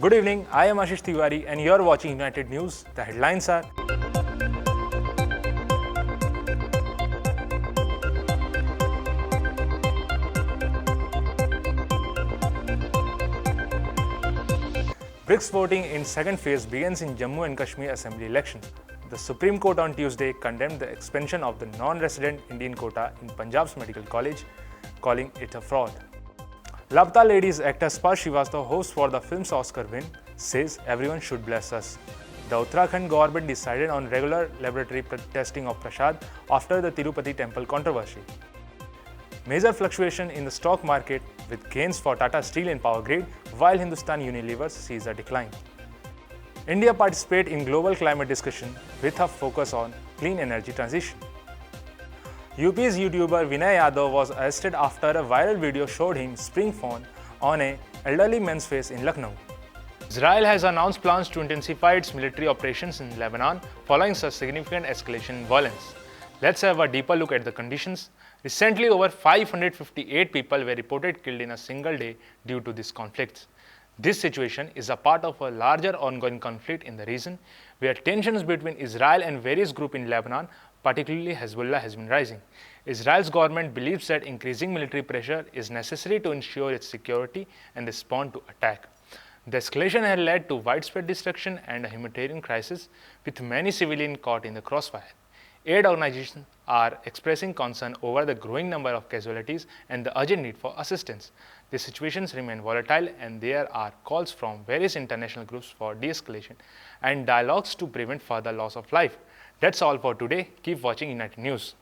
Good evening, I am Ashish Tiwari and you are watching United News. The headlines are: BRICS voting in second phase begins in Jammu and Kashmir Assembly elections. The Supreme Court on Tuesday condemned the expansion of the non-resident Indian quota in Punjab's medical college, calling it a fraud. Laapata Ladies actor Sparsh Srivastava, host for the film's Oscar win, says everyone should bless us. The Uttarakhand government decided on regular laboratory testing of prasad after the Tirupati temple controversy. Major fluctuation in the stock market with gains for Tata Steel and Power Grid, while Hindustan Unilever sees a decline. India participates in global climate discussion with a focus on clean energy transition. UP's YouTuber Vinay Yadav was arrested after a viral video showed him spraying phone on an elderly man's face in Lucknow. Israel has announced plans to intensify its military operations in Lebanon following such significant escalation in violence. Let's have a deeper look at the conditions. Recently, over 558 people were reported killed in a single day due to these conflicts. This situation is a part of a larger ongoing conflict in the region, where tensions between Israel and various groups in Lebanon, particularly Hezbollah, has been rising. Israel's government believes that increasing military pressure is necessary to ensure its security and respond to attack. The escalation has led to widespread destruction and a humanitarian crisis, with many civilians caught in the crossfire. Aid organizations are expressing concern over the growing number of casualties and the urgent need for assistance. The situations remain volatile and there are calls from various international groups for de-escalation and dialogues to prevent further loss of life. That's all for today. Keep watching United News.